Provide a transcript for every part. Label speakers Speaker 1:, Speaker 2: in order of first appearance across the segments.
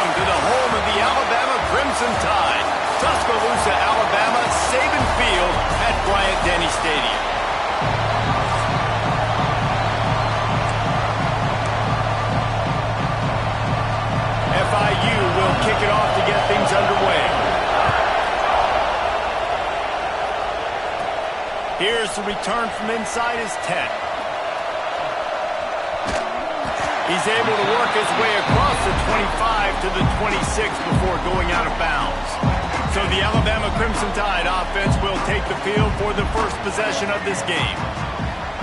Speaker 1: welcome to the home of the Alabama Crimson Tide, Tuscaloosa, Alabama, Saban Field at Bryant Denny Stadium. FIU will kick it off to get things underway. Here's the return from inside his 10. He's able to work his way across the 25 to the 26 before going out of bounds. So the Alabama Crimson Tide offense will take the field for the first possession of this game.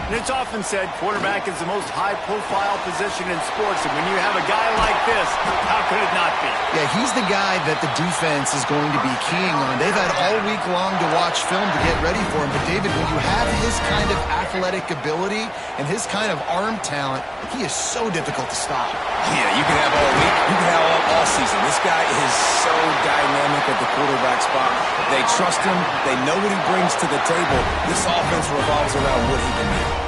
Speaker 1: And it's often said quarterback is the most high-profile position in sports, and when you have a guy like this, how could it not be?
Speaker 2: Yeah, he's the guy that the defense is going to be keying on. They've had all week long to watch film to get ready for him, but David, when you have his kind of athletic ability and his kind of arm talent, he is so difficult to stop.
Speaker 3: Yeah, you can have all week, you can have all season. This guy is so dynamic at the quarterback spot. They trust him. They know what he brings to the table. This offense revolves around what he can do.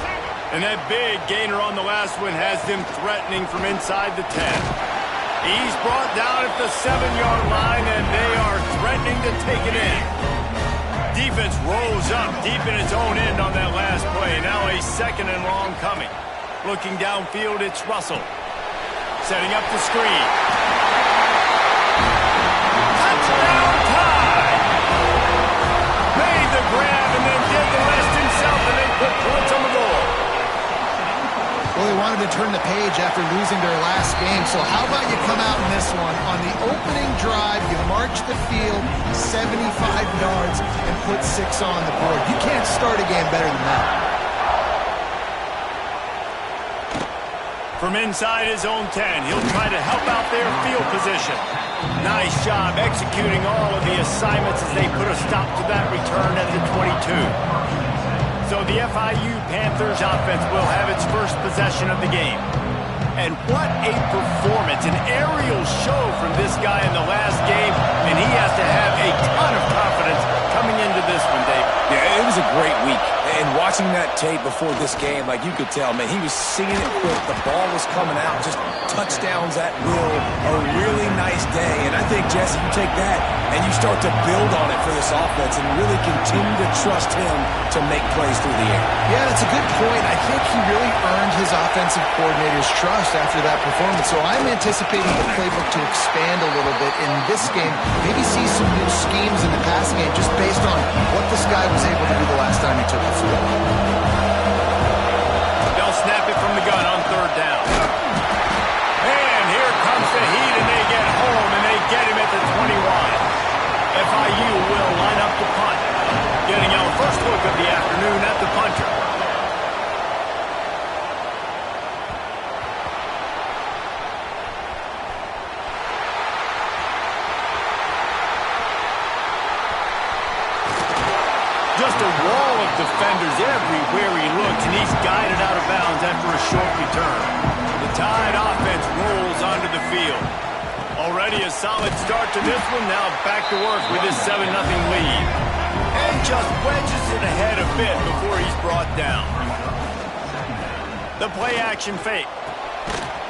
Speaker 1: And that big gainer on the last one has them threatening from inside the 10. He's brought down at the 7-yard line, and they are threatening to take it in. Defense rolls up deep in its own end on that last play. Now a 2nd and long coming. Looking downfield, it's Russell. Setting up the screen. Touchdown Tide! Made the grab and then did the rest himself, and they put points on the board.
Speaker 2: Well, they wanted to turn the page after losing their last game, so how about you come out in this one? On the opening drive, you march the field 75 yards and put 6 on the board. You can't start a game better than that.
Speaker 1: From inside his own 10, he'll try to help out their field position. Nice job executing all of the assignments as they put a stop to that return at the 22. So the FIU Panthers offense will have its first possession of the game. And what a performance, an aerial show from this guy in the last game, and he has to have a ton of confidence coming into this one, Dave.
Speaker 3: Yeah, it was a great week. And watching that tape before this game, like you could tell, man, he was seeing it quick. The ball was coming out, just touchdowns at will. A really nice day. And I think, Jesse, you take that and you start to build on it for this offense and really continue to trust him to make plays through the air.
Speaker 2: Yeah, that's a good point. I think he really earned his offensive coordinator's trust after that performance. So I'm anticipating the playbook to expand a little bit in this game. Maybe see some new schemes in the passing game just based on what this guy was able to do the last time he took the field.
Speaker 1: They'll snap it from the gun on 3rd down. And here comes the heat, and they get home, and they get him at the 21. FIU will line up the punt. Getting our first look of the afternoon at the punter. Just a wall of defenders everywhere he looks, and he's guided out of bounds after a short return. The Tide offense rolls onto the field. Already a solid start to this one, now back to work with his 7-0 lead. And just wedges it ahead a bit before he's brought down. The play-action fake.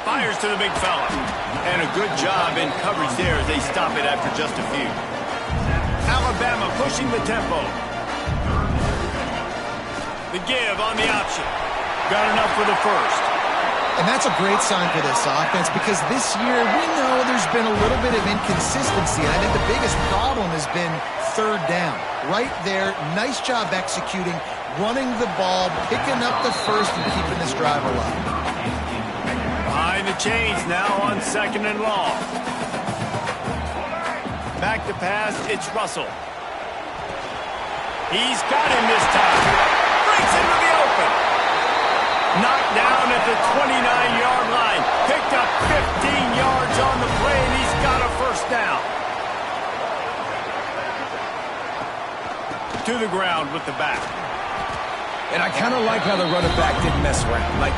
Speaker 1: Fires to the big fella. And a good job in coverage there as they stop it after just a few. Alabama pushing the tempo. The give on the option. Got enough for the first.
Speaker 2: And that's a great sign for this offense because this year we know there's been a little bit of inconsistency. I think the biggest problem has been 3rd down. Right there, nice job executing, running the ball, picking up the first, and keeping this drive alive.
Speaker 1: Behind the chains now on 2nd and long. Back to pass, it's Russell. He's got him this time. Breaks into the open. Knocked down at the 29-yard line. Picked up 15 yards on the play, and he's got a first down. To the ground with the back.
Speaker 3: And I kind of like how the running back didn't mess around. Like,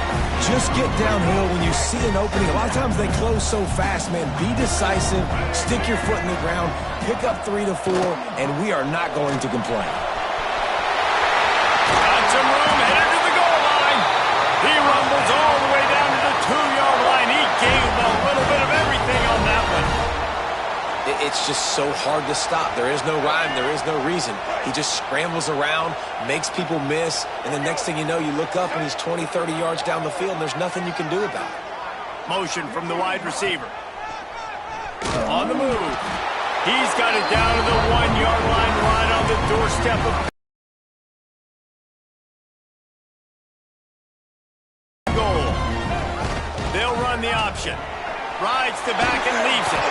Speaker 3: just get downhill when you see an opening. A lot of times they close so fast, man. Be decisive, stick your foot in the ground, pick up 3 to 4, and we are not going to complain.
Speaker 1: Got some room, headed to the goal line. He rumbles all the way down to the 2-yard line. He gave a little bit of everything on that one.
Speaker 3: it's just so hard to stop. There is no rhyme. There is no reason. He just scrambles around, makes people miss, and the next thing you know, you look up and he's 20, 30 yards down the field, and there's nothing you can do about it.
Speaker 1: Motion from the wide receiver. On the move. He's got it down to the 1-yard line, right on the doorstep of goal. They'll run the option. Rides to back and leaves it.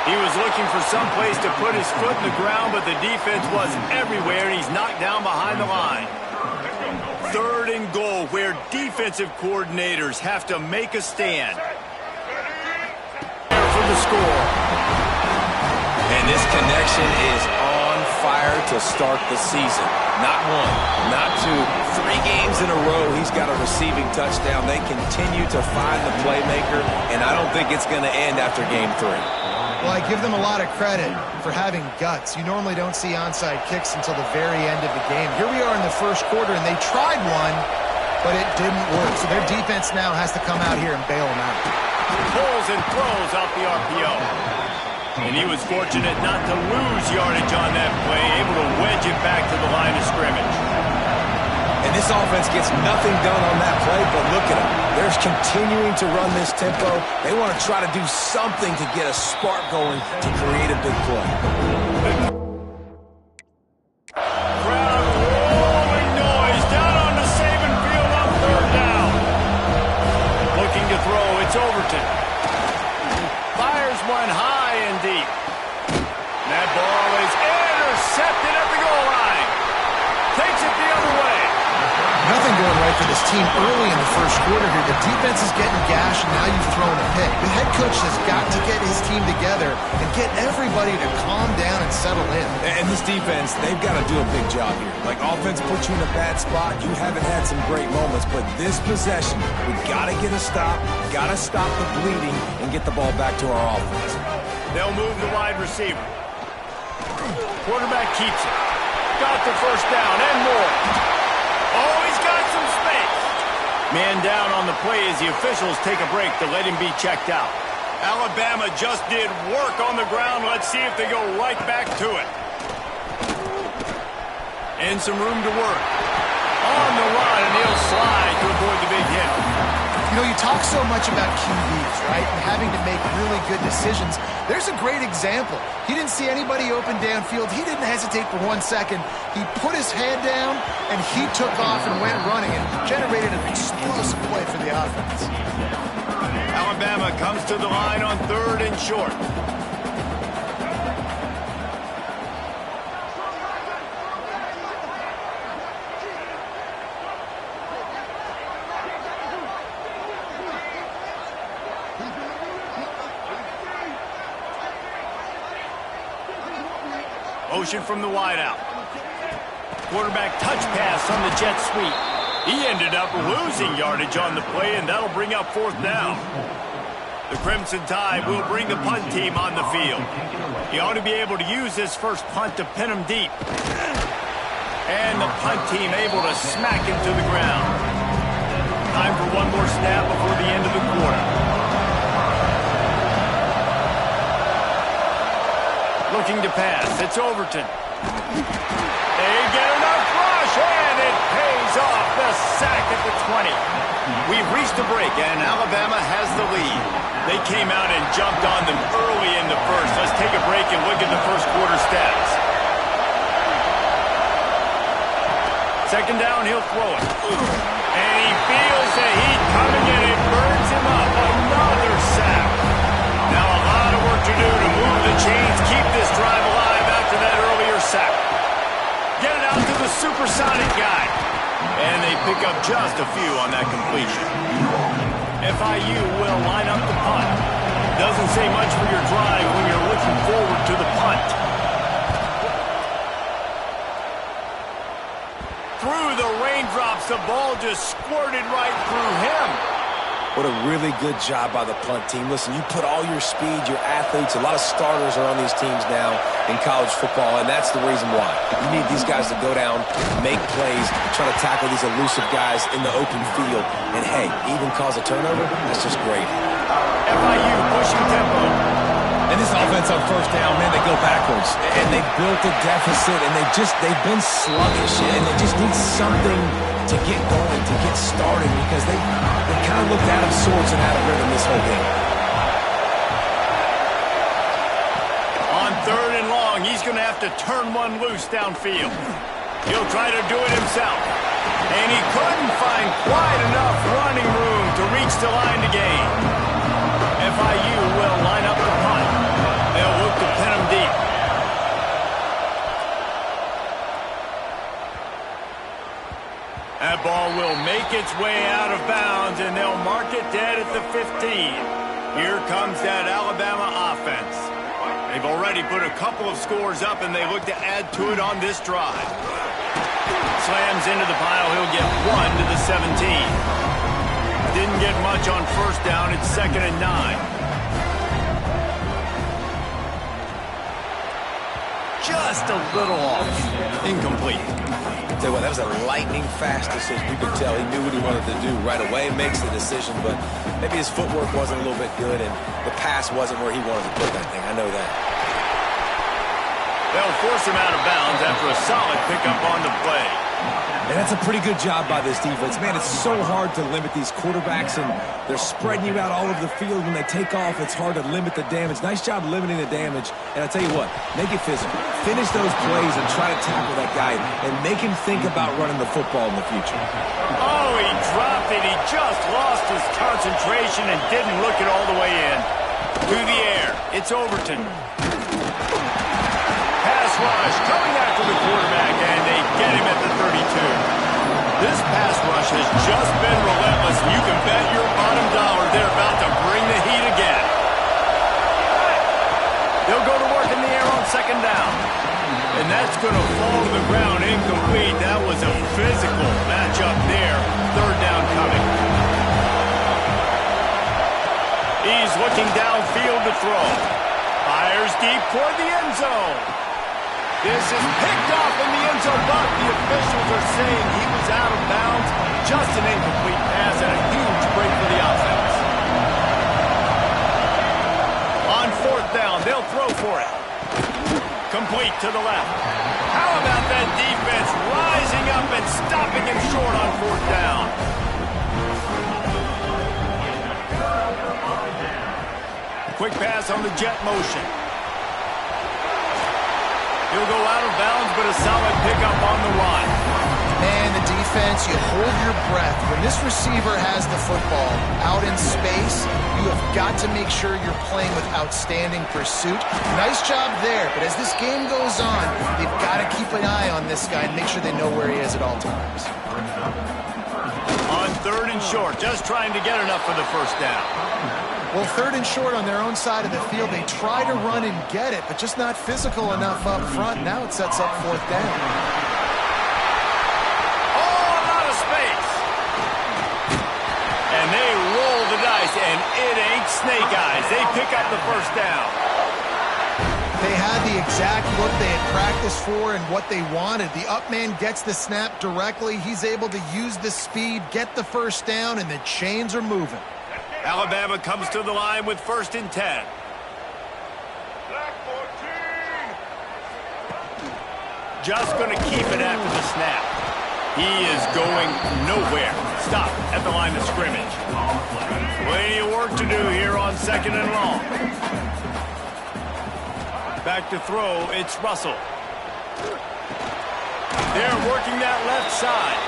Speaker 1: He was looking for some place to put his foot in the ground, but the defense was everywhere, and he's knocked down behind the line. 3rd and goal, where defensive coordinators have to make a stand. For the score.
Speaker 3: And this connection is on fire to start the season. Not 1, not 2, 3 games in a row he's got a receiving touchdown. They continue to find the playmaker, and I don't think it's going to end after game 3.
Speaker 2: Well, I give them a lot of credit for having guts. You normally don't see onside kicks until the very end of the game. Here we are in the first quarter, and they tried one, but it didn't work. So their defense now has to come out here and bail them out.
Speaker 1: Pulls and throws out the RPO. And he was fortunate not to lose yardage on that play, able to wedge it back to the line of scrimmage.
Speaker 3: And this offense gets nothing done on that play, but look at them. They're continuing to run this tempo. They want to try to do something to get a spark going to create a big play.
Speaker 1: Crowd rolling noise down on the Saban field on 3rd down. Looking to throw, it's Overton. Fires one high and deep. That ball is intercepted at the goal line. Takes it the other way.
Speaker 2: Nothing going right for this team early in the first quarter here. The defense is getting gashed, and now you've thrown a pick. The head coach has got to get his team together and get everybody to calm down and settle in.
Speaker 3: And this defense, they've got to do a big job here. Like, offense puts you in a bad spot. You haven't had some great moments, but this possession, we've got to get a stop, got to stop the bleeding, and get the ball back to our offense.
Speaker 1: They'll move the wide receiver. Quarterback keeps it. Got the first down and more. Oh, he's got some space. Man down on the play as the officials take a break to let him be checked out. Alabama just did work on the ground. Let's see if they go right back to it. And some room to work. On the run, and he'll slide to avoid the big hit.
Speaker 2: You know, you talk so much about QBs, right, and having to make really good decisions. There's a great example. He didn't see anybody open downfield. He didn't hesitate for 1 second. He put his head down, and he took off and went running and generated an explosive play for the offense.
Speaker 1: Alabama comes to the line on 3rd and short. Motion from the wideout. Quarterback touch pass on the jet sweep. He ended up losing yardage on the play, and that'll bring up 4th down. The Crimson Tide will bring the punt team on the field. He ought to be able to use this first punt to pin him deep. And the punt team able to smack him to the ground. Time for one more snap before the end of the quarter. Looking to pass. It's Overton. They get enough rush, and it pays off. The sack at the 20. We've reached a break, and Alabama has the lead. They came out and jumped on them early in the first. Let's take a break and look at the first quarter stats. 2nd down, he'll throw it. And he feels the heat coming in. It burns him up. Another sack. Now a lot of work to do to move the chains, keep this drive alive after that earlier sack. Get it out to the supersonic guy. And they pick up just a few on that completion. FIU will line up the punt. Doesn't say much for your drive when you're looking forward to the punt. Through the raindrops, the ball just squirted right through him.
Speaker 3: What a really good job by the punt team. Listen, you put all your speed, your athletes, a lot of starters are on these teams now in college football, and that's the reason why. You need these guys to go down, make plays, try to tackle these elusive guys in the open field, and hey, even cause a turnover, that's just great.
Speaker 1: FIU pushing tempo.
Speaker 3: And this offense on first down, man, they go backwards. And they built a deficit, and they've been sluggish, and they just need something to get going, to get started, because they kind of looked out of sorts and out of rhythm this whole game.
Speaker 1: On 3rd and long, he's going to have to turn one loose downfield. He'll try to do it himself. And he couldn't find quite enough running room to reach the line to gain. FIU will line up the punt. They'll look to pin him deep. That ball will make its way out of bounds, and they'll mark it dead at the 15. Here comes that Alabama offense. They've already put a couple of scores up, and they look to add to it on this drive. Slams into the pile. He'll get 1 to the 17. Didn't get much on first down. It's 2nd and 9. Just a little off. Incomplete.
Speaker 3: Tell you what, that was a lightning-fast decision. You could tell he knew what he wanted to do right away. Makes the decision, but maybe his footwork wasn't a little bit good, and the pass wasn't where he wanted to put that thing. I know that.
Speaker 1: They'll force him out of bounds after a solid pickup on the play.
Speaker 3: And that's a pretty good job by this defense. Man, it's so hard to limit these quarterbacks, and they're spreading you out all over the field. When they take off, it's hard to limit the damage. Nice job limiting the damage. And I tell you what, make it physical. Finish those plays and try to tackle that guy and make him think about running the football in the future.
Speaker 1: Oh, he dropped it. He just lost his concentration and didn't look it all the way in. Through the air, it's Overton. Pass rush coming after the quarterback, and they get him at the 32. This pass rush has just been relentless, and you can bet your bottom dollar they're about to bring the heat again. They'll go to work in the air on 2nd down. And that's going to fall to the ground incomplete. That was a physical matchup there. 3rd down coming. He's looking downfield to throw. Fires deep toward the end zone. This is picked off in the end zone, but the officials are saying he was out of bounds. Just an incomplete pass and a huge break for the offense. On 4th down, they'll throw for it. Complete to the left. How about that defense rising up and stopping him short on 4th down? Quick pass on the jet motion. He'll go out of bounds, but a solid pickup on the run.
Speaker 2: Man, the defense, you hold your breath. When this receiver has the football out in space, you have got to make sure you're playing with outstanding pursuit. Nice job there, but as this game goes on, they've got to keep an eye on this guy and make sure they know where he is at all times.
Speaker 1: On 3rd and short, just trying to get enough for the 1st down.
Speaker 2: Well, 3rd and short on their own side of the field. They try to run and get it, but just not physical enough up front. Now it sets up 4th down.
Speaker 1: Oh, a lot of space. And they roll the dice, and it ain't snake eyes. They pick up the 1st down.
Speaker 2: They had the exact look they had practiced for and what they wanted. The up man gets the snap directly. He's able to use the speed, get the 1st down, and the chains are moving.
Speaker 1: Alabama comes to the line with 1st and 10. Just going to keep it after the snap. He is going nowhere. Stop at the line of scrimmage. Plenty of work to do here on 2nd and long. Back to throw, it's Russell. They're working that left side.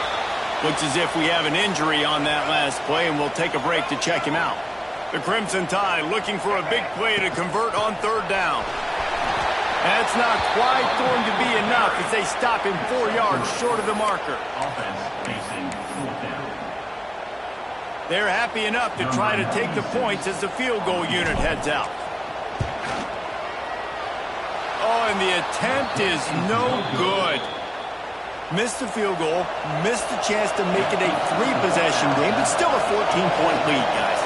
Speaker 1: Looks as if we have an injury on that last play, and we'll take a break to check him out. The Crimson Tide looking for a big play to convert on 3rd down. That's not quite going to be enough as they stop him 4 yards short of the marker. They're happy enough to try to take the points as the field goal unit heads out. Oh, and the attempt is no good. Missed the field goal, missed the chance to make it a 3-possession game, but still a 14-point lead, guys.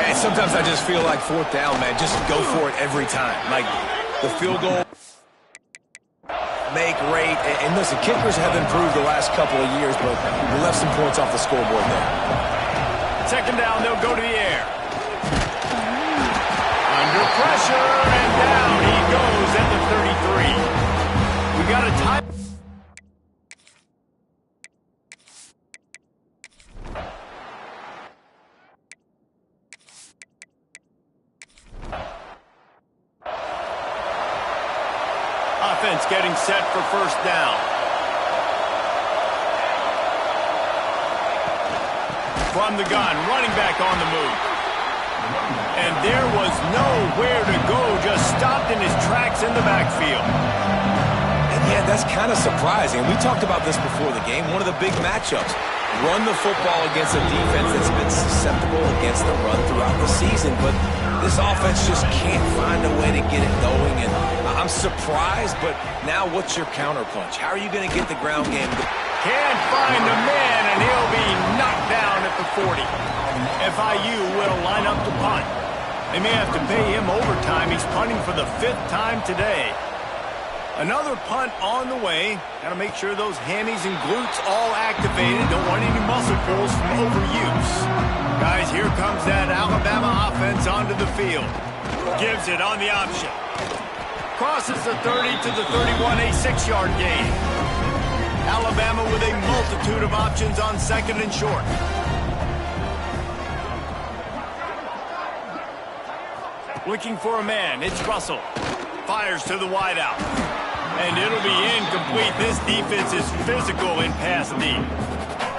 Speaker 3: And sometimes I just feel like 4th down, man, just go for it every time. Like, the field goal, make rate, and listen, kickers have improved the last couple of years, but we left some points off the scoreboard there.
Speaker 1: 2nd down, they'll go to the air. Under pressure, and down he goes at the 33. We got a tie. Offense getting set for first down. From the gun, running back on the move. And there was nowhere to go, just stopped in his tracks in the backfield.
Speaker 3: And yeah, that's kind of surprising. We talked about this before the game. One of the big matchups. Run the football against a defense that's been susceptible against the run throughout the season. But this offense just can't find a way to get it going. And I'm surprised, but now what's your counterpunch? How are you going to get the ground game?
Speaker 1: Can't find a man, and he'll be knocked down at the 40. FIU will line up to punt. They may have to pay him overtime. He's punting for the 5th time today. Another punt on the way. Got to make sure those hammies and glutes all activated. Don't want any muscle pulls from overuse. Guys, here comes that Alabama offense onto the field. Gives it on the option. Crosses the 30 to the 31, a 6-yard gain. Alabama with a multitude of options on 2nd and short. Looking for a man. It's Russell. Fires to the wideout. And it'll be incomplete. This defense is physical in pass deep.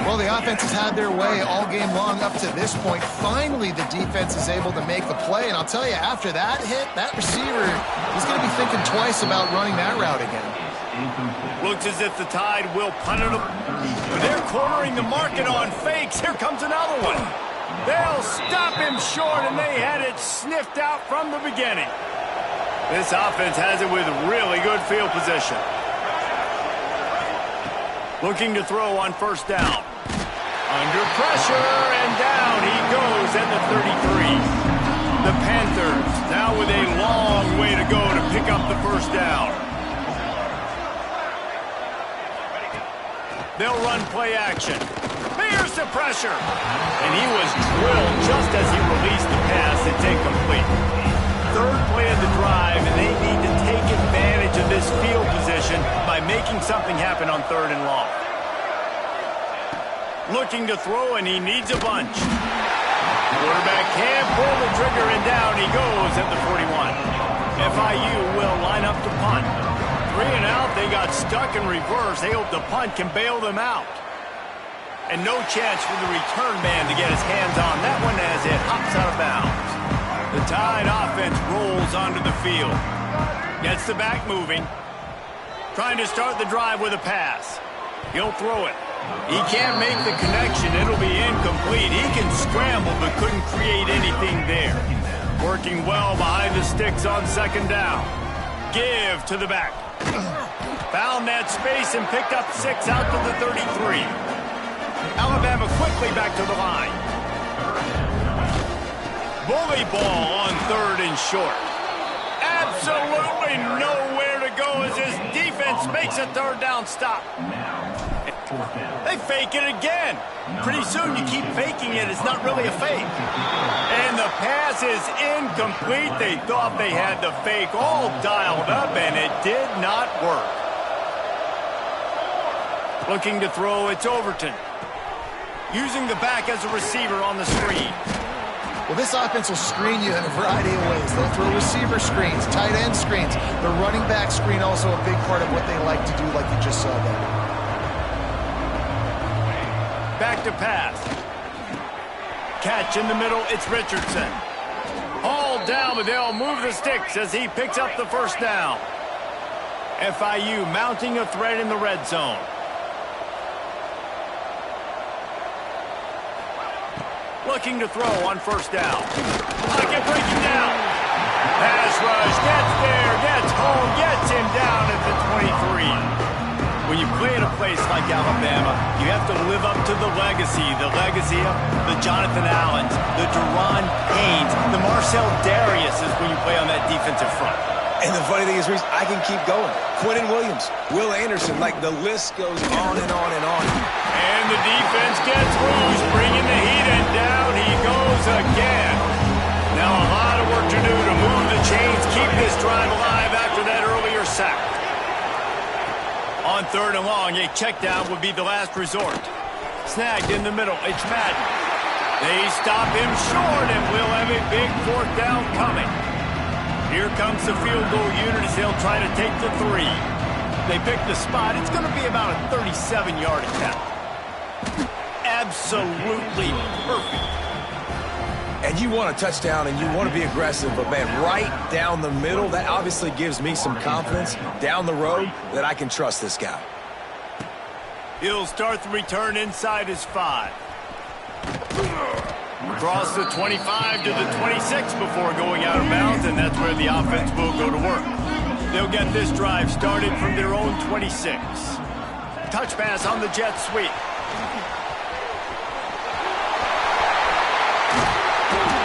Speaker 2: Well, the offense has had their way all game long up to this point. Finally, the defense is able to make the play. And I'll tell you, after that hit, that receiver is going to be thinking twice about running that route again.
Speaker 1: Looks as if the Tide will punt it. But they're cornering the market on fakes. Here comes another one. They'll stop him short, and they had it sniffed out from the beginning. This offense has it with really good field position. Looking to throw on first down. Under pressure, and down he goes at the 33. The Panthers now with a long way to go to pick up the first down. They'll run play action. Here's the pressure. And he was drilled just as he released the pass. It's incomplete. 3rd play of the drive, and they need to take advantage of this field position by making something happen on 3rd and long. Looking to throw, and he needs a bunch. Quarterback can't pull the trigger, and down he goes at the 41. FIU will line up to punt. 3 and out, they got stuck in reverse. They hope the punt can bail them out. And no chance for the return man to get his hands on that one as it hops out of bounds. The Tide offense rolls onto the field. Gets the back moving. Trying to start the drive with a pass. He'll throw it. He can't make the connection. It'll be incomplete. He can scramble but couldn't create anything there. Working well behind the sticks on 2nd down. Give to the back. Found that space and picked up 6 out to the 33. Alabama quickly back to the line. Bully ball on 3rd and short. Absolutely nowhere to go as his defense makes a 3rd down stop. They fake it again. Pretty soon you keep faking it. It's not really a fake. And the pass is incomplete. They thought they had the fake all dialed up, and it did not work. Looking to throw, it's Overton. Using the back as a receiver on the screen.
Speaker 2: Well, this offense will screen you in a variety of ways. They'll throw receiver screens, tight end screens. The running back screen also a big part of what they like to do, like you just saw there.
Speaker 1: Back to pass. Catch in the middle, it's Richardson. Hauled down, but they'll move the sticks as he picks up the first down. FIU mounting a threat in the red zone. Looking to throw on first down. Pocket breaking down. Pass rush, gets there, gets home, gets him down at the 23. When you play in a place like Alabama, you have to live up to the legacy of the Jonathan Allens, the Deron Haynes, the Marcel Dariuses when you play on that defensive front.
Speaker 3: And the funny thing is, Reese, I can keep going. Quentin Williams, Will Anderson, like the list goes on and on and on.
Speaker 1: And the defense gets loose, bringing the heat, and down he goes again. Now a lot of work to do to move the chains, keep this drive alive after that earlier sack. On 3rd and long, a check down would be the last resort. Snagged in the middle, it's Madden. They stop him short, and we'll have a big 4th down coming. Here comes the field goal unit as they'll try to take the 3. They pick the spot. It's going to be about a 37-yard attempt. Absolutely perfect.
Speaker 3: And you want a touchdown and you want to be aggressive, but, man, right down the middle, that obviously gives me some confidence down the road that I can trust this guy.
Speaker 1: He'll start the return inside his 5. Across the 25 to the 26 before going out of bounds, and that's where the offense will go to work. They'll get this drive started from their own 26. Touch pass on the jet sweep.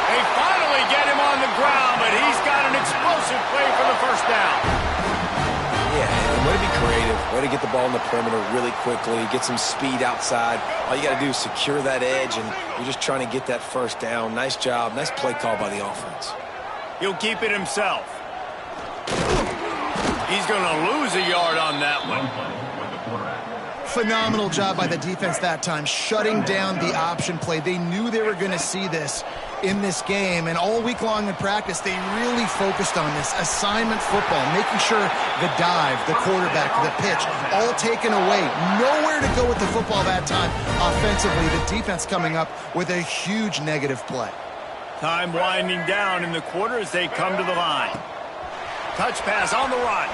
Speaker 1: They finally get him on the ground, but he's got an explosive play for the 1st down.
Speaker 3: Yeah, and way to be creative, way to get the ball in the perimeter really quickly, get some speed outside. All you got to do is secure that edge, and you're just trying to get that 1st down. Nice job, nice play call by the offense.
Speaker 1: He'll keep it himself. He's going to lose a yard on that one.
Speaker 2: Phenomenal job by the defense that time, shutting down the option play. They knew they were going to see this in this game, and all week long in practice, they really focused on this assignment football, making sure the dive, the quarterback, the pitch, all taken away. Nowhere to go with the football that time offensively. The defense coming up with a huge negative play.
Speaker 1: Time winding down in the quarter as they come to the line. Touch pass on the run.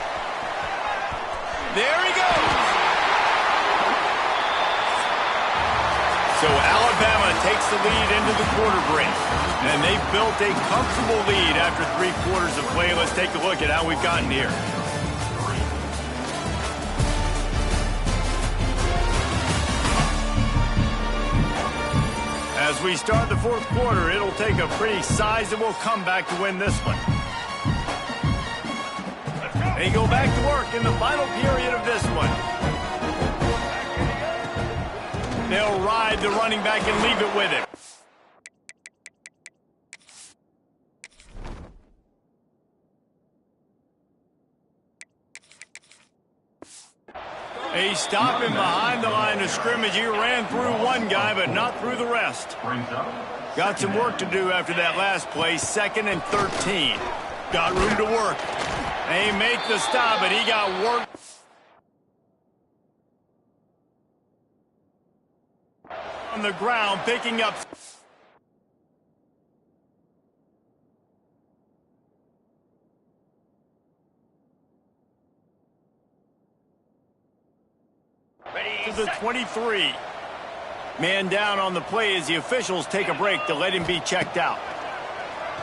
Speaker 1: There he goes. So Alabama takes the lead into the quarter break. And they've built a comfortable lead after 3 quarters of play. Let's take a look at how we've gotten here. As we start the 4th quarter, it'll take a pretty sizable comeback to win this one. They go back to work in the final period of this one. They'll ride the running back and leave it with him. They stop him behind the line of scrimmage. He ran through one guy, but not through the rest. Got some work to do after that last play, 2nd and 13. Got room to work. They make the stop, but he got work on the ground, picking up. To the 23. Man down on the play as the officials take a break to let him be checked out.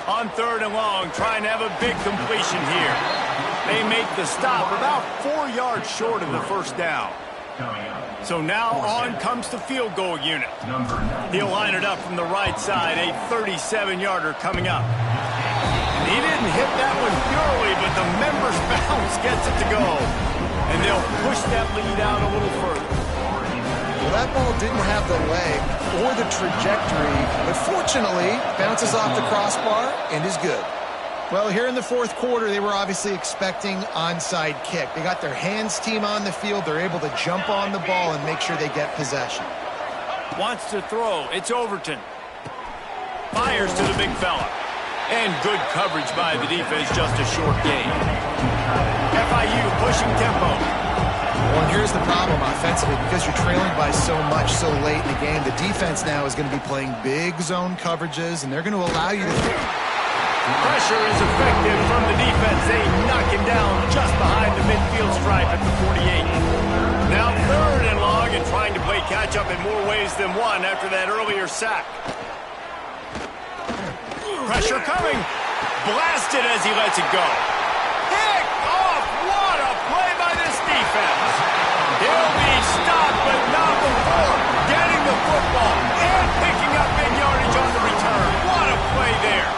Speaker 1: On 3rd and long, trying to have a big completion here. They make the stop about 4 yards short of the 1st down. So now on comes the field goal unit. He'll line it up from the right side, a 37-yarder coming up. He didn't hit that one purely, but the member's bounce gets it to go. And they'll push that lead out a little further.
Speaker 2: Well, that ball didn't have the leg or the trajectory, but fortunately, bounces off the crossbar and is good. Well, here in the 4th quarter, they were obviously expecting onside kick. They got their hands team on the field. They're able to jump on the ball and make sure they get possession.
Speaker 1: Wants to throw. It's Overton. Fires to the big fella. And good coverage by the defense, just a short gain. FIU pushing tempo.
Speaker 2: Well, and here's the problem offensively. Because you're trailing by so much so late in the game, the defense now is going to be playing big zone coverages, and they're going to allow you to...
Speaker 1: Pressure is effective from the defense. They knock him down just behind the midfield stripe at the 48. Now 3rd and long and trying to play catch-up in more ways than one after that earlier sack. Pressure coming. Blasted as he lets it go. Pick off. What a play by this defense. He'll be stopped, but not before getting the football and picking up big yardage on the return. What a play there.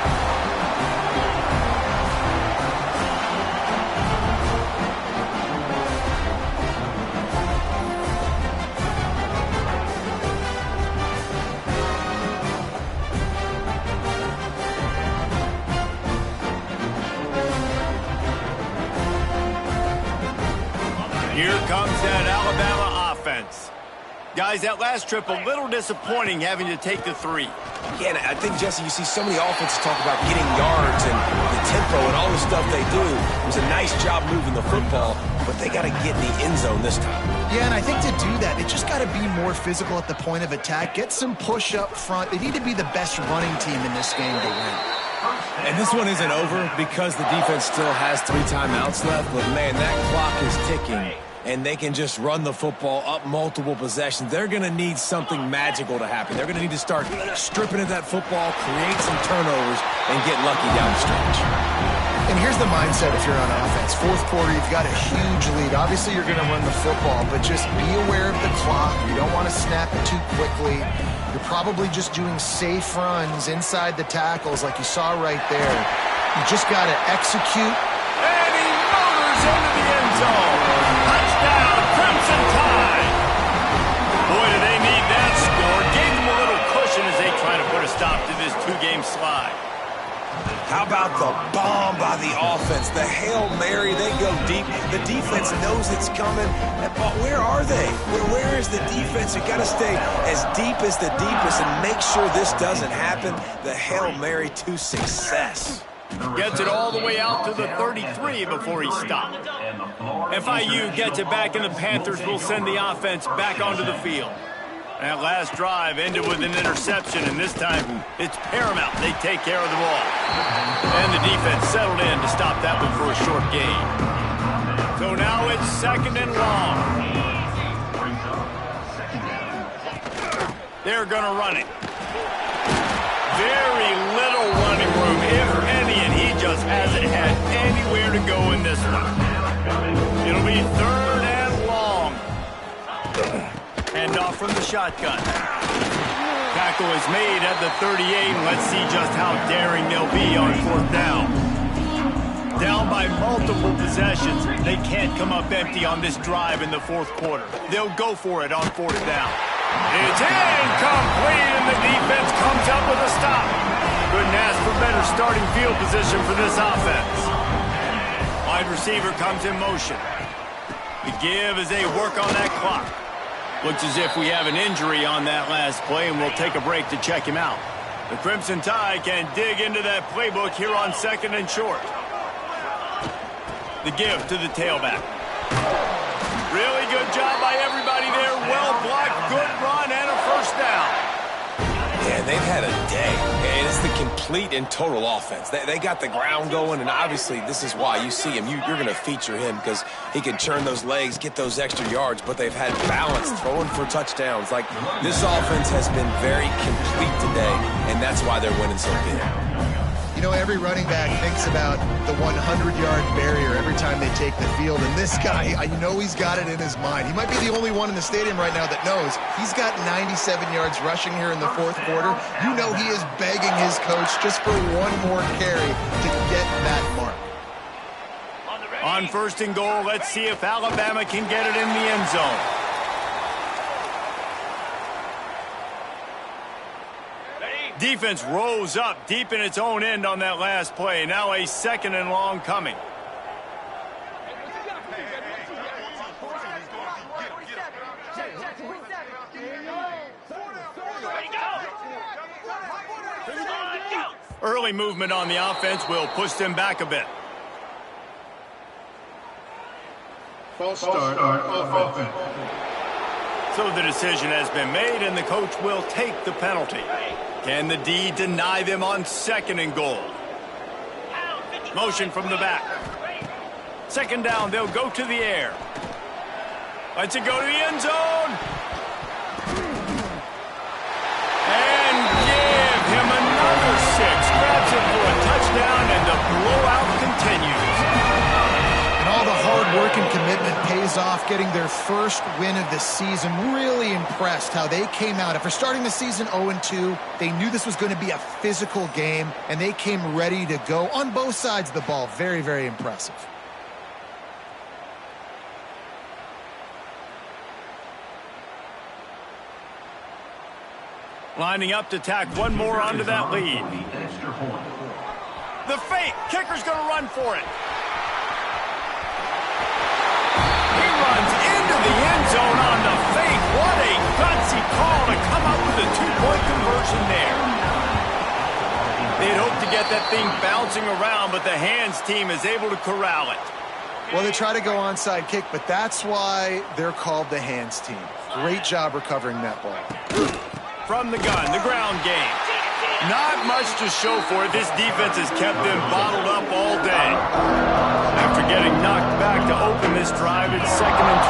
Speaker 1: Here comes that Alabama offense. Guys, that last trip a little disappointing having to take the 3.
Speaker 3: Yeah, and I think, Jesse, you see so many offenses talk about getting yards and the tempo and all the stuff they do. It was a nice job moving the football, but they got to get in the end zone this time.
Speaker 2: Yeah, and I think to do that, they just got to be more physical at the point of attack. Get some push up front. They need to be the best running team in this game to win.
Speaker 3: And this one isn't over because the defense still has 3 timeouts left, but, man, that clock is ticking. And they can just run the football up multiple possessions. They're going to need something magical to happen. They're going to need to start stripping at that football, create some turnovers, and get lucky down the stretch.
Speaker 2: And here's the mindset if you're on offense. Fourth quarter, you've got a huge lead. Obviously, you're going to run the football, but just be aware of the clock. You don't want to snap it too quickly. You're probably just doing safe runs inside the tackles like you saw right there. You just got to execute.
Speaker 1: And he motors into the end zone. Touchdown, Crimson Tide. Boy, do they need that score. Gave them a little cushion as they try to put a stop to this 2-game slide.
Speaker 3: How about the bomb by the offense? The Hail Mary, they go deep. The defense knows it's coming. But where are they? Where is the defense? You got to stay as deep as the deepest and make sure this doesn't happen. The Hail Mary to success.
Speaker 1: Gets it all the way out to the 33 before he stopped. FIU gets it back, and the Panthers will send the offense back onto the field. That last drive ended with an interception, and this time it's paramount they take care of the ball. And the defense settled in to stop that one for a short gain. So now it's 2nd and long. They're going to run it. Very little running room, if any, and he just hasn't had anywhere to go in this one. It'll be 3rd and long. Hand off from the shotgun. Tackle is made at the 38, and let's see just how daring they'll be on 4th down. Down by multiple possessions, they can't come up empty on this drive in the 4th quarter. They'll go for it on 4th down. It's incomplete, and the defense comes up with a stop. Couldn't ask for better starting field position for this offense. Wide receiver comes in motion. The give as they work on that clock. Looks as if we have an injury on that last play, and we'll take a break to check him out. The Crimson Tide can dig into that playbook here on 2nd and short. The give to the tailback. Really good job by everybody there. Well blocked, good run, and a 1st down.
Speaker 3: Yeah, they've had a day, and it's the complete and total offense. They got the ground going, and obviously this is why you see him. You're going to feature him because he can churn those legs, get those extra yards, but they've had balance, throwing for touchdowns. Like, this offense has been very complete today, and that's why they're winning so big.
Speaker 2: You know, every running back thinks about the 100-yard barrier every time they take the field. And this guy, I know he's got it in his mind. He might be the only one in the stadium right now that knows he's got 97 yards rushing here in the 4th quarter. You know he is begging his coach just for one more carry to get that mark.
Speaker 1: On 1st and goal, let's see if Alabama can get it in the end zone. Defense rose up deep in its own end on that last play. Now a 2nd and long coming. Early movement on the offense will push them back a bit.
Speaker 4: False start offense.
Speaker 1: So the decision has been made, and the coach will take the penalty. Can the D deny them on 2nd and goal? Motion from the back. 2nd down, they'll go to the air. Let's it go to the end zone. And give him another 6. Grabs it for a touchdown, and the blowout continues.
Speaker 2: And all the hard work and commitment pays off, getting their 1st win of the season. Really impressed how they came out. After starting the season 0-2, they knew this was going to be a physical game, and they came ready to go on both sides of the ball. Very, very impressive.
Speaker 1: Lining up to tack one more onto that lead. The fake. Kicker's going to run for it. He runs get that thing bouncing around, but the hands team is able to corral it.
Speaker 2: Well, they try to go onside kick, but that's why they're called the hands team. Great job recovering that ball.
Speaker 1: From the gun, the ground game. Not much to show for it. This defense has kept them bottled up all day. After getting knocked back to open this drive, it's 2nd and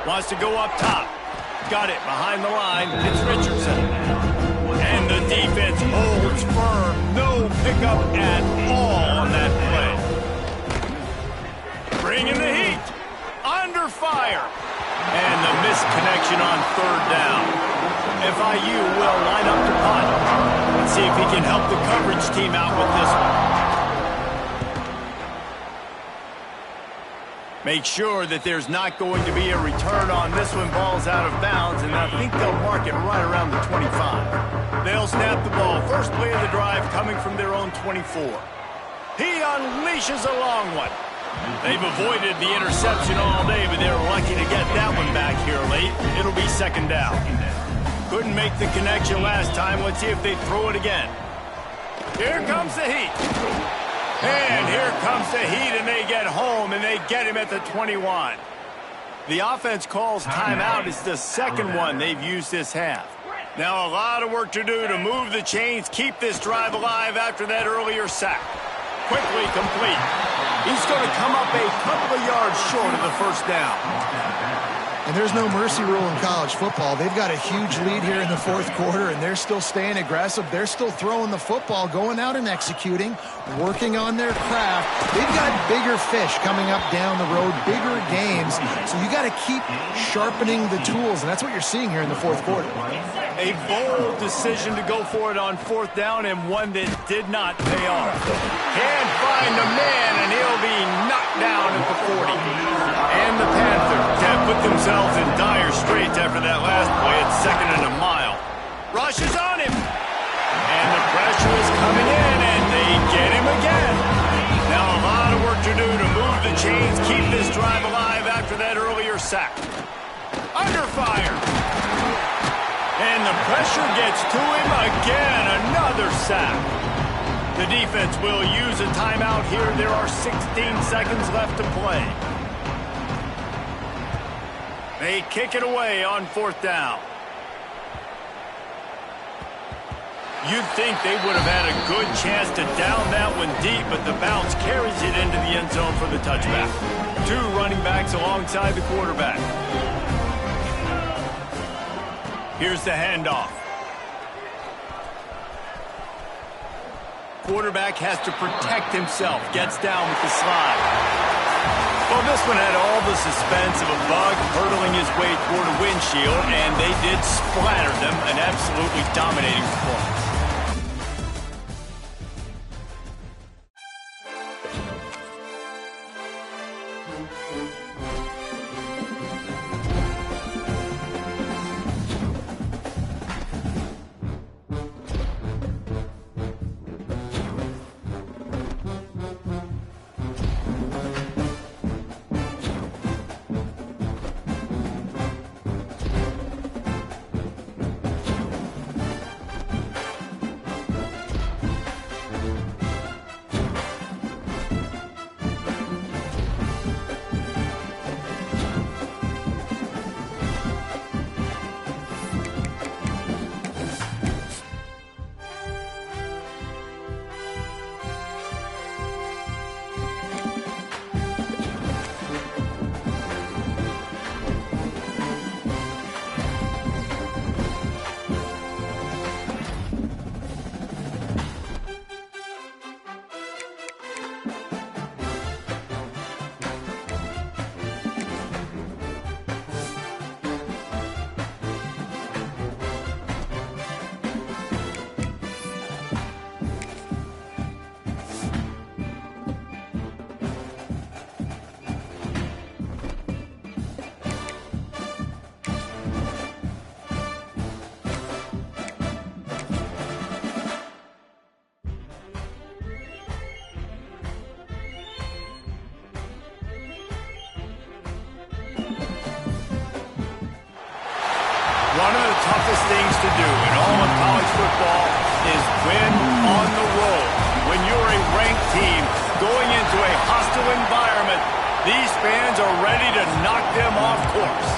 Speaker 1: 12. Wants to go up top. Got it behind the line. It's Richardson. And the defense holds firm. No pickup at all on that play. Bringing the heat. Under fire. And the missed connection on 3rd down. FIU will line up to punt. Let's see if he can help the coverage team out with this one. Make sure that there's not going to be a return on this one. Ball's out of bounds, and I think they'll mark it right around the 25. They'll snap the ball. First play of the drive coming from their own 24. He unleashes a long one. They've avoided the interception all day, but they're lucky to get that one back here late. It'll be 2nd down. Couldn't make the connection last time. Let's see if they throw it again. Here comes the heat. And here comes the heat, and they get home, and they get him at the 21. The offense calls timeout. It's the 2nd one they've used this half. Now a lot of work to do to move the chains, keep this drive alive after that earlier sack. Quickly complete. He's going to come up a couple of yards short of the 1st down.
Speaker 2: And there's no mercy rule in college football. They've got a huge lead here in the 4th quarter, and they're still staying aggressive. They're still throwing the football, going out and executing, working on their craft. They've got bigger fish coming up down the road, bigger games. So you got to keep sharpening the tools, and that's what you're seeing here in the 4th quarter.
Speaker 1: A bold decision to go for it on 4th down, and one that did not pay off. Can't find the man, and he'll be knocked down at the 40. And the Panthers have put themselves in dire straits after that last play. It's 2nd and a mile. Rush is on him. And the pressure is coming in, and they get him again. Now a lot of work to do to move the chains, keep this drive alive after that earlier sack. Under fire. And the pressure gets to him again. Another sack. The defense will use a timeout here. There are 16 seconds left to play. They kick it away on 4th down. You'd think they would have had a good chance to down that one deep, but the bounce carries it into the end zone for the touchback. 2 running backs alongside the quarterback. Here's the handoff. Quarterback has to protect himself. Gets down with the slide. Well, this one had all the suspense of a bug hurtling his way toward a windshield, and they did splatter them. An absolutely dominating performance. One of the toughest things to do in all of college football is win on the road. When you're a ranked team going into a hostile environment, these fans are ready to knock them off course.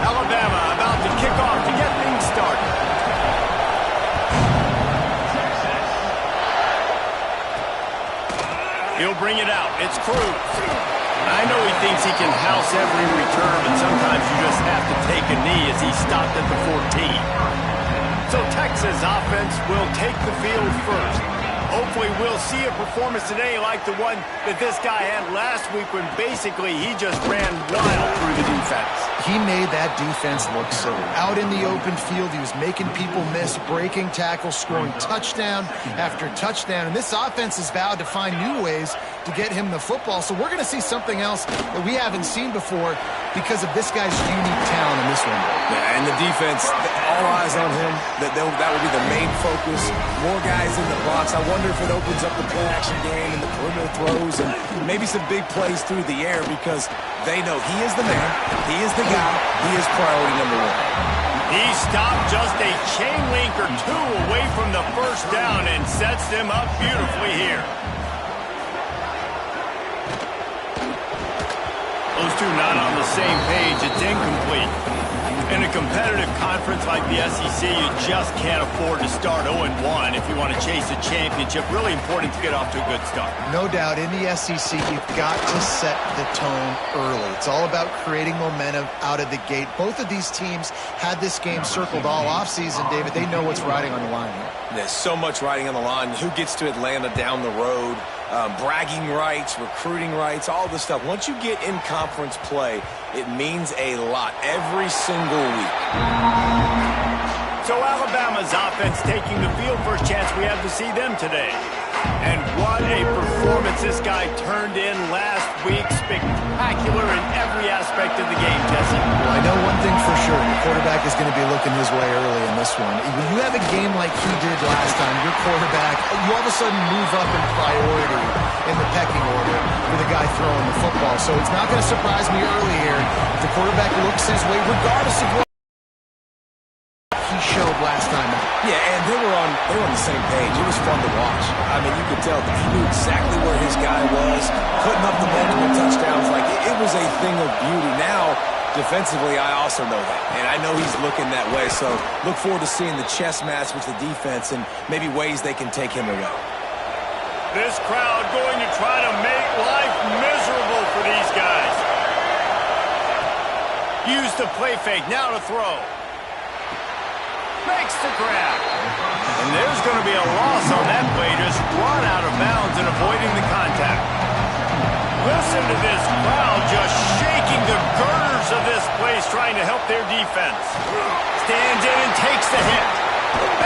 Speaker 1: Alabama about to kick off to get things started. He'll bring it out. It's Cruz. I know he thinks he can house every return, but sometimes you just have to take a knee as he stopped at the 14. So Texas offense will take the field first. Hopefully we'll see a performance today like the one that this guy had last week when basically he just ran wild through the defense.
Speaker 2: He made that defense look silly. Out in the open field, he was making people miss, breaking tackles, scoring touchdown after touchdown. And this offense has vowed to find new ways to get him the football. So we're going to see something else that we haven't seen before because of this guy's unique talent in this one.
Speaker 3: Yeah, and the defense, all eyes on him. That will be the main focus. More guys in the box. I wonder if it opens up the play-action game and the perimeter throws and maybe some big plays through the air because they know he is the man, he is the guy, he is priority number one.
Speaker 1: He stopped just a chain link or two away from the first down and sets them up beautifully here. Those two not on the same page. It's incomplete. In a competitive conference like the SEC, you just can't afford to start 0-1 if you want to chase a championship. Really important to get off to a good start.
Speaker 2: No doubt, in the SEC, you've got to set the tone early. It's all about creating momentum out of the gate. Both of these teams had this game circled all offseason, David. They know what's riding on the line here.
Speaker 3: There's so much riding on the line. Who gets to Atlanta down the road? Bragging rights, recruiting rights, all this stuff. Once you get in conference play, it means a lot every single week.
Speaker 1: So Alabama's offense taking the field. First chance we have to see them today. And what a performance this guy turned in last week. Spectacular in every aspect of the game, Jesse.
Speaker 2: Well, I know one thing for sure. The quarterback is going to be looking his way early in this one. When you have a game like he did last time, your quarterback, you all of a sudden move up in priority in the pecking order for the guy throwing the football. So it's not going to surprise me early here if the quarterback looks his way, regardless of what he showed last time.
Speaker 3: Yeah, and they were on the same page. It was fun to watch. I mean, you could tell that he knew exactly where his guy was, putting up the multiple touchdowns. Like, it was a thing of beauty. Now, defensively, I also know that, and I know he's looking that way. So look forward to seeing the chess match with the defense and maybe ways they can take him away.
Speaker 1: This crowd going to try to make life miserable for these guys. Use the play fake, now to throw. Makes the grab. And there's going to be a loss on that play, just run out of bounds and avoiding the contact. Listen to this crowd just shaking the girders of this place, trying to help their defense. Stands in and takes the hit.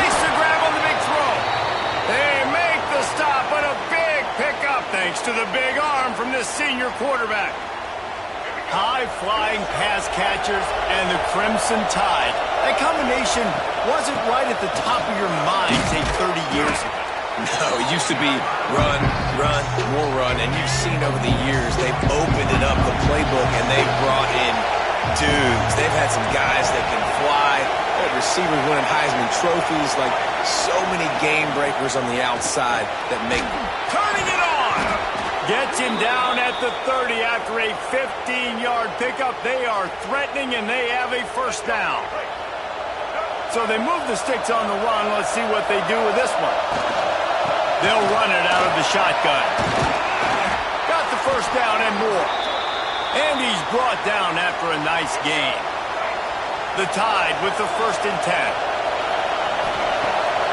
Speaker 1: Makes the grab on the big throw. They make the stop, but a big pickup thanks to the big arm from this senior quarterback. High-flying pass catchers and the Crimson Tide. That combination wasn't right at the top of your mind, say, 30 years ago.
Speaker 3: No, it used to be run, run, more run, and you've seen over the years they've opened it up, the playbook, and they've brought in dudes. They've had some guys that can fly, receivers winning Heisman trophies, like so many game breakers on the outside that make them.
Speaker 1: Turning it on! Gets him down at the 30 after a 15-yard pickup. They are threatening, and they have a first down. So they move the sticks on the run. Let's see what they do with this one. They'll run it out of the shotgun. Got the first down and more. And he's brought down after a nice gain. The Tide with the 1st and 10.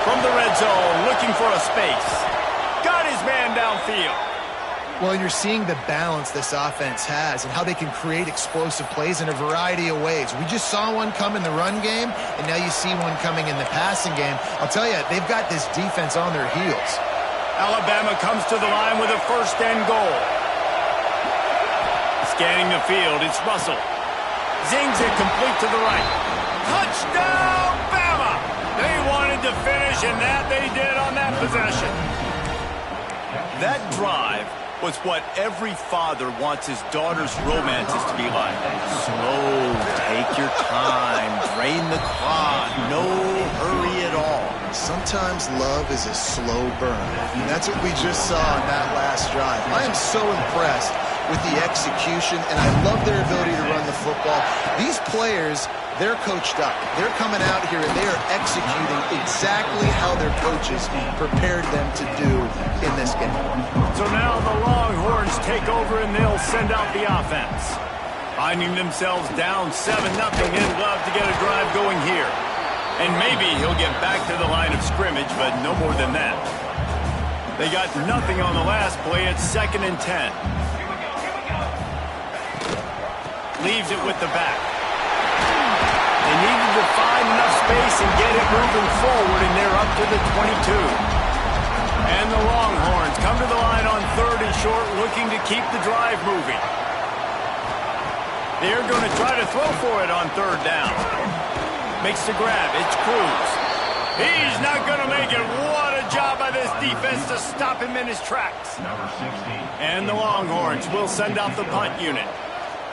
Speaker 1: From the red zone, looking for a space. Got his man downfield.
Speaker 2: Well, you're seeing the balance this offense has and how they can create explosive plays in a variety of ways. We just saw one come in the run game, and now you see one coming in the passing game. I'll tell you, they've got this defense on their heels.
Speaker 1: Alabama comes to the line with a 1st and goal. Scanning the field, it's Russell. Zings it complete to the right. Touchdown, Bama! They wanted to finish, and that they did on that possession. That drive was what every father wants his daughter's romances to be like. Slow, take your time, drain the clock, no hurry at all.
Speaker 2: Sometimes love is a slow burn. And that's what we just saw on that last drive. I am so impressed with the execution, and I love their ability to run the football. These players, they're coached up. They're coming out here and they are executing exactly how their coaches prepared them to do in this game.
Speaker 1: So now the Longhorns take over and they'll send out the offense. Finding themselves down 7-0, they'd love to get a drive going here. And maybe he'll get back to the line of scrimmage, but no more than that. They got nothing on the last play. It's 2nd and 10. Leaves it with the back. They needed to find enough space and get it moving forward, and they're up to the 22. And the Longhorns come to the line on 3rd and short, looking to keep the drive moving. They're going to try to throw for it on 3rd down. Makes the grab. It's Cruz. He's not going to make it. What a job by this defense to stop him in his tracks. And the Longhorns will send out the punt unit.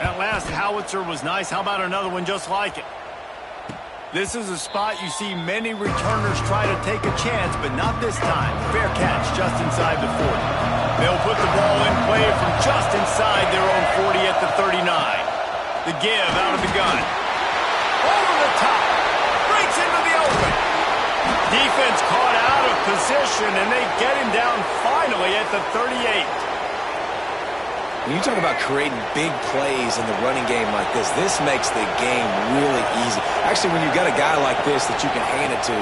Speaker 1: That last howitzer was nice. How about another one just like it? This is a spot you see many returners try to take a chance, but not this time. Fair catch just inside the 40. They'll put the ball in play from just inside their own 40 at the 39. The give out of the gun. Over the top. Breaks into the open. Defense caught out of position, and they get him down finally at the 38.
Speaker 3: When you talk about creating big plays in the running game like this makes the game really easy. Actually, when you've got a guy like this that you can hand it to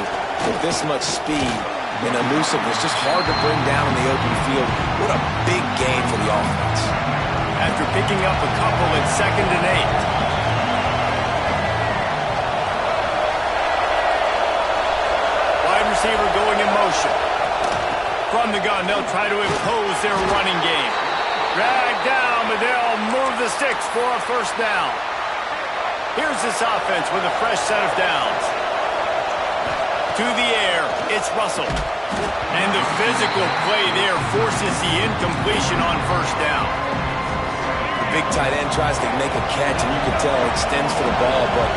Speaker 3: with this much speed and elusiveness, just hard to bring down in the open field. What a big game for the offense.
Speaker 1: After picking up a couple, it's 2nd and 8. Wide receiver going in motion. From the gun, they'll try to impose their running game. Drag down, but they'll move the sticks for a 1st down. Here's this offense with a fresh set of downs. To the air, it's Russell. And the physical play there forces the incompletion on 1st down.
Speaker 3: The big tight end tries to make a catch, and you can tell it extends for the ball, but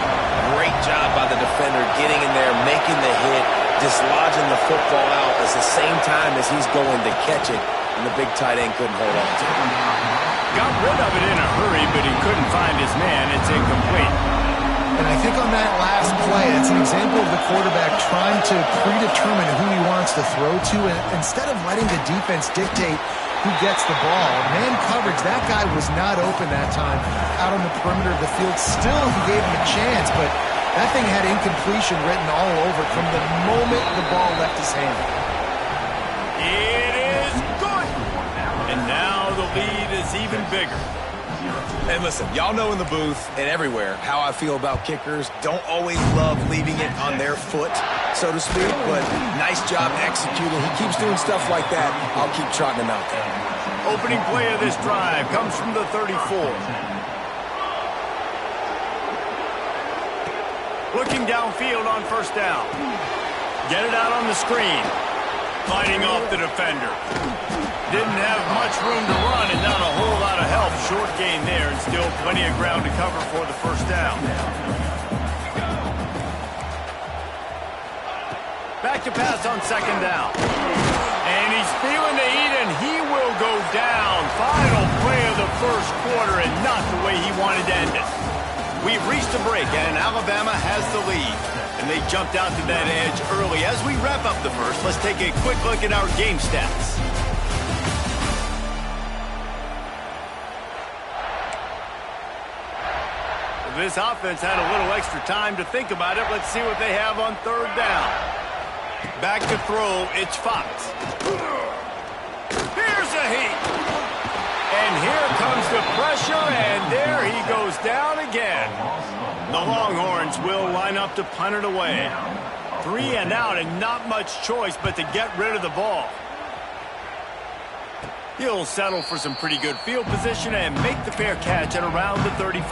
Speaker 3: great job by the defender getting in there, making the hit, dislodging the football out at the same time as he's going to catch it. And the big tight end couldn't hold on to it.
Speaker 1: Got rid of it in a hurry, but he couldn't find his man. It's incomplete.
Speaker 2: And I think on that last play, it's an example of the quarterback trying to predetermine who he wants to throw to, and instead of letting the defense dictate who gets the ball. Man coverage, that guy was not open that time out on the perimeter of the field. Still, he gave him a chance, but that thing had incompletion written all over it from the moment the ball left his hand.
Speaker 1: It is good. And now the lead is even bigger.
Speaker 3: And listen, y'all know in the booth and everywhere how I feel about kickers. Don't always love leaving it on their foot, so to speak, but nice job executing. He keeps doing stuff like that. I'll keep trotting him out there.
Speaker 1: Opening play of this drive comes from the 34. Looking downfield on 1st down. Get it out on the screen. Fighting off the defender. Didn't have much room to run and not a whole lot of help. Short gain there and still plenty of ground to cover for the 1st down. Back to pass on 2nd down. And he's feeling the heat and he will go down. Final play of the 1st quarter and not the way he wanted to end it. We've reached a break and Alabama has the lead. And they jumped out to that edge early. As we wrap up the 1st, let's take a quick look at our game stats. This offense had a little extra time to think about it. Let's see what they have on 3rd down. Back to throw, it's Fox. Here's a heat. And here comes the pressure, and there he goes down again. The Longhorns will line up to punt it away. 3 and out, and not much choice but to get rid of the ball. He'll settle for some pretty good field position and make the fair catch at around the 35.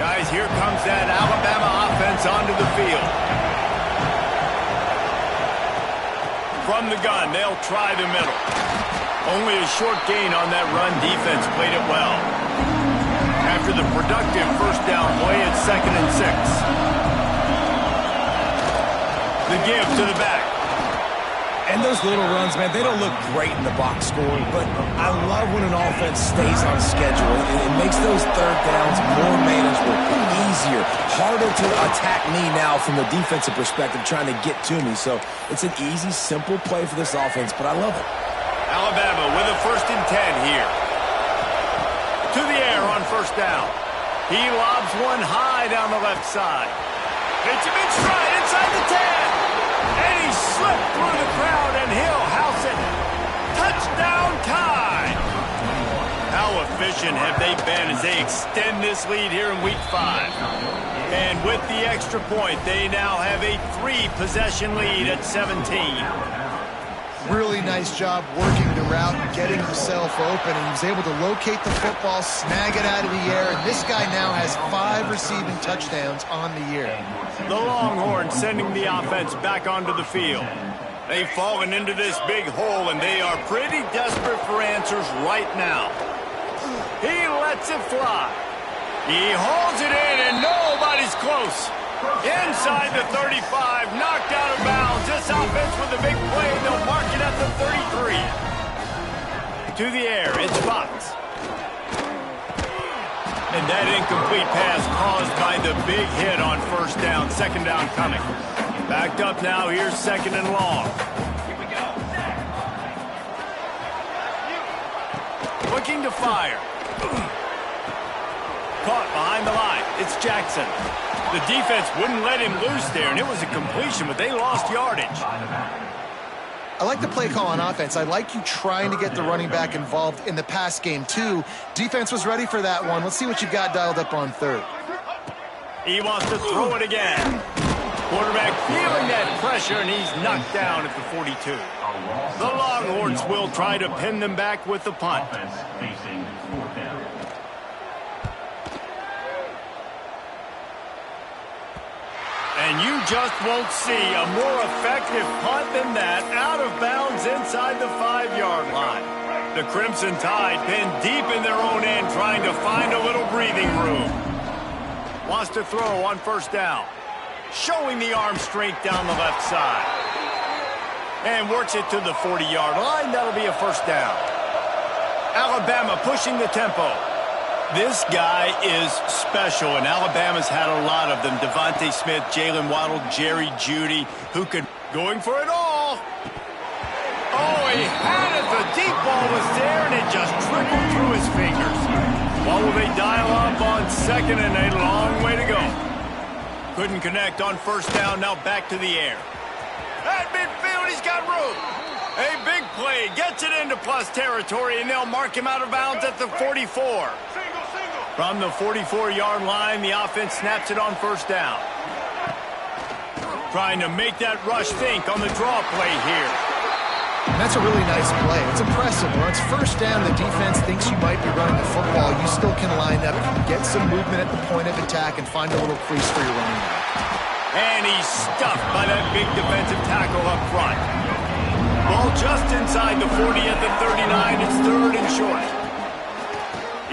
Speaker 1: Guys, here comes that Alabama offense onto the field. From the gun, they'll try the middle. Only a short gain on that run. Defense played it well. After the productive first down play, it's 2nd and 6. The give to the back.
Speaker 3: And those little runs, man, they don't look great in the box score, but I love when an offense stays on schedule. It makes those third downs more manageable, easier, harder to attack me now from the defensive perspective trying to get to me. So it's an easy, simple play for this offense, but I love it.
Speaker 1: Alabama with a 1st and 10 here. To the air on first down. He lobs one high down the left side. Hits him in stride inside the 10. And he slipped through the crowd, and he'll house it. Touchdown Tide. How efficient have they been as they extend this lead here in Week 5? And with the extra point, they now have a 3-possession lead at 17.
Speaker 2: Really nice job working the route and getting himself open. And he was able to locate the football, snag it out of the air, and this guy now has 5 receiving touchdowns on the year.
Speaker 1: The Longhorns sending the offense back onto the field. They've fallen into this big hole, and they are pretty desperate for answers right now. He lets it fly. He holds it in, and nobody's close. Inside the 35, knocked out of bounds. This offense with a big play, they'll mark it at the 33. To the air, it's Fox. And that incomplete pass caused by the big hit on first down. 2nd down coming. Backed up now, here's 2nd and long. Looking to fire. Caught behind the line. It's Jackson. The defense wouldn't let him loose there, and it was a completion, but they lost yardage.
Speaker 2: I like the play call on offense. I like you trying to get the running back involved in the pass game, too. Defense was ready for that one. Let's see what you got dialed up on 3rd.
Speaker 1: He wants to throw it again. Quarterback feeling that pressure, and he's knocked down at the 42. The Longhorns will try to pin them back with the punt. And you just won't see a more effective punt than that, out of bounds inside the 5-yard line. The Crimson Tide pinned deep in their own end, trying to find a little breathing room. Wants to throw on first down. Showing the arm strength down the left side. And works it to the 40-yard line. That'll be a first down. Alabama pushing the tempo. This guy is special, and Alabama's had a lot of them. Devontae Smith, Jalen Waddle, Jerry Jeudy, who could going for it all. Oh, he had it. The deep ball was there, and it just trickled through his fingers. What will they dial up on 2nd and a long way to go? Couldn't connect on first down. Now back to the air. At midfield, he's got room. A big play, gets it into plus territory, and they'll mark him out of bounds at the 44. From the 44-yard line, the offense snaps it on first down. Trying to make that rush think on the draw play here.
Speaker 2: And that's a really nice play. It's impressive. When it's first down, the defense thinks you might be running the football. You still can line up, get some movement at the point of attack, and find a little crease for your running back.
Speaker 1: And he's stuffed by that big defensive tackle up front. Ball just inside the 40 at the 39. It's 3rd and short.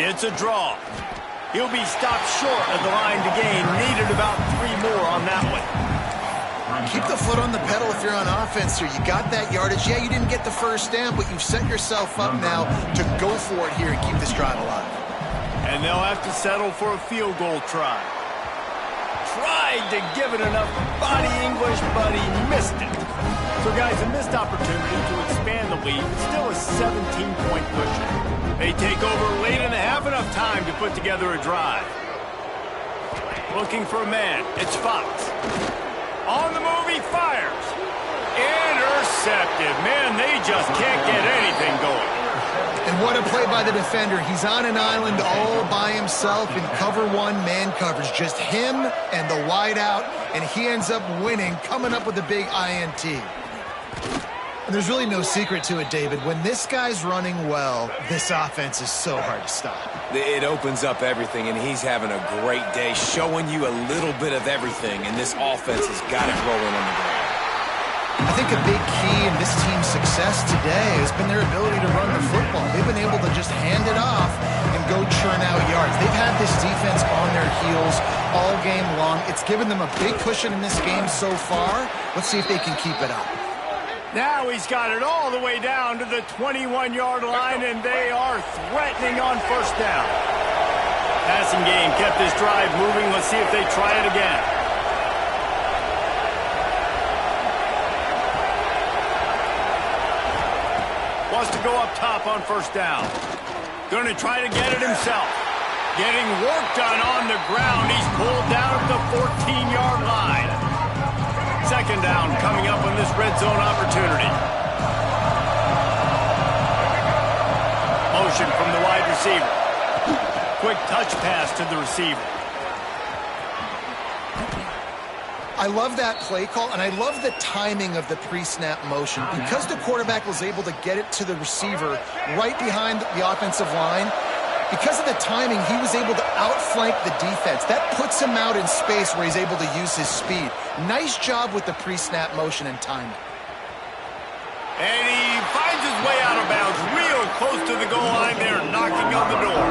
Speaker 1: It's a draw. He'll be stopped short of the line to gain. Needed about 3 more on that one.
Speaker 2: Keep the foot on the pedal if you're on offense here. You got that yardage. Yeah, you didn't get the first down, but you've set yourself up now to go for it here and keep this drive alive.
Speaker 1: And they'll have to settle for a field goal try. Tried to give it enough body English, but he missed it. So, guys, a missed opportunity to expand the lead. It's still a 17-point cushion. They take over late in the half, enough time to put together a drive. Looking for a man. It's Fox. On the move, he fires. Intercepted. Man, they just can't get anything going.
Speaker 2: And what a play by the defender. He's on an island all by himself in cover 1 man coverage. Just him and the wideout, and he ends up winning, coming up with a big INT. And there's really no secret to it, David. When this guy's running well, this offense is so hard to stop.
Speaker 3: It opens up everything, and he's having a great day, showing you a little bit of everything, and this offense has got it rolling on the ground.
Speaker 2: I think a big key in this team's success today has been their ability to run the football. They've been able to just hand it off and go churn out yards. They've had this defense on their heels all game long. It's given them a big cushion in this game so far. Let's see if they can keep it up.
Speaker 1: Now he's got it all the way down to the 21-yard line, and they are threatening on first down. Passing game kept this drive moving. Let's see if they try it again. Wants to go up top on first down. Going to try to get it himself. Getting work done on the ground. He's pulled down at the 14-yard line. Second down coming up on this red zone opportunity. Motion from the wide receiver. Quick touch pass to the receiver.
Speaker 2: I love that play call, and I love the timing of the pre-snap motion. Because the quarterback was able to get it to the receiver right behind the offensive line, because of the timing, he was able to outflank the defense. That puts him out in space where he's able to use his speed. Nice job with the pre-snap motion and timing.
Speaker 1: And he finds his way out of bounds real close to the goal line there, knocking on the door.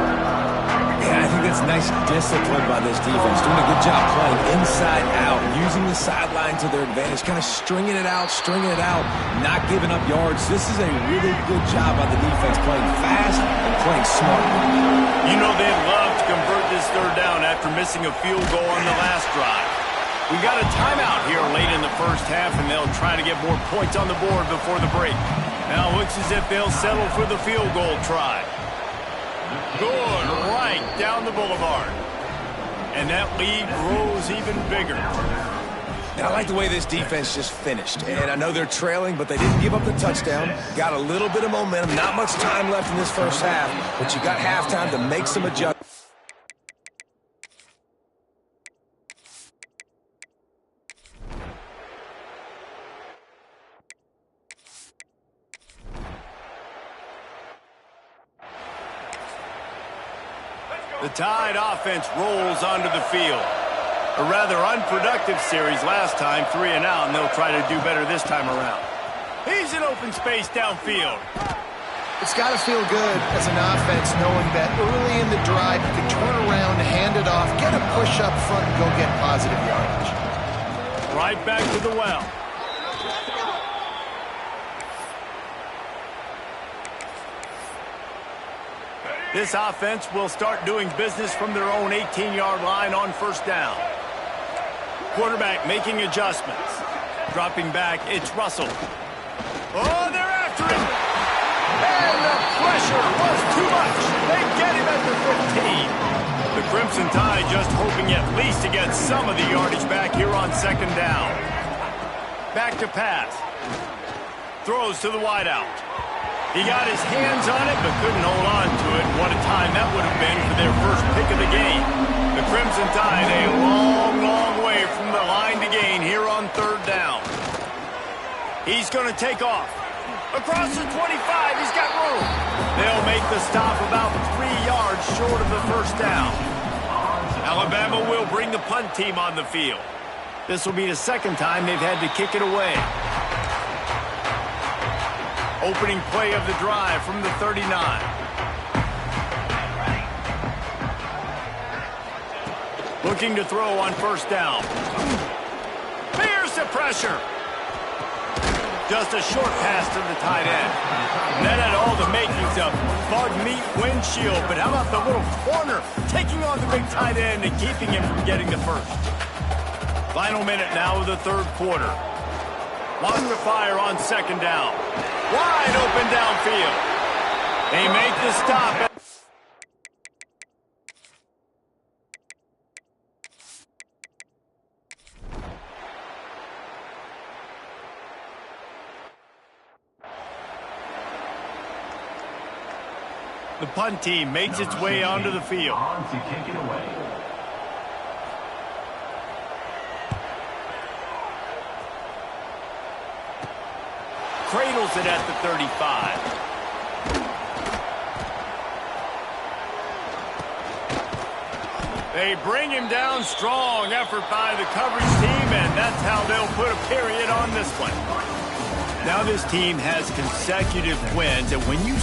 Speaker 3: Yeah, I think that's nice discipline by this defense. Doing a good job playing inside out, using the sideline to their advantage, kind of stringing it out, not giving up yards. This is a really good job by the defense, playing fast and playing smart.
Speaker 1: You know they'd love to convert this third down after missing a field goal on the last drive. We got a timeout here late in the first half, and they'll try to get more points on the board before the break. Now it looks as if they'll settle for the field goal try. Good, right down the boulevard. And that lead grows even bigger.
Speaker 3: And I like the way this defense just finished. And I know they're trailing, but they didn't give up the touchdown. Got a little bit of momentum. Not much time left in this first half, but you got halftime to make some adjustments.
Speaker 1: The Tide offense rolls onto the field. A rather unproductive series last time, 3 and out, and they'll try to do better this time around. He's in open space downfield.
Speaker 2: It's got to feel good as an offense knowing that early in the drive you can turn around, hand it off, get a push up front, and go get positive yardage.
Speaker 1: Right back to the well. This offense will start doing business from their own 18-yard line on first down. Quarterback making adjustments. Dropping back, it's Russell. Oh, they're after him! And the pressure was too much. They get him at the 15. The Crimson Tide just hoping at least to get some of the yardage back here on second down. Back to pass. Throws to the wideout. He got his hands on it, but couldn't hold on to it. What a time that would have been for their first pick of the game. The Crimson Tide a long, long way from the line to gain here on third down. He's going to take off. Across the 25, he's got room. They'll make the stop about 3 yards short of the first down. Alabama will bring the punt team on the field. This will be the second time they've had to kick it away. Opening play of the drive from the 39. Looking to throw on first down. Here's the pressure. Just a short pass to the tight end. That had all the makings of bug meat windshield, but how about the little corner taking on the big tight end and keeping him from getting the first? Final minute now of the third quarter. Wants to fire on second down. Wide open downfield. They make the stop. The punt team makes its way onto the field.
Speaker 5: To kick it away.
Speaker 1: Cradles it at the 35. They bring him down strong. Effort by the coverage team, and that's how they'll put a period on this one. Now this team has consecutive wins, and when you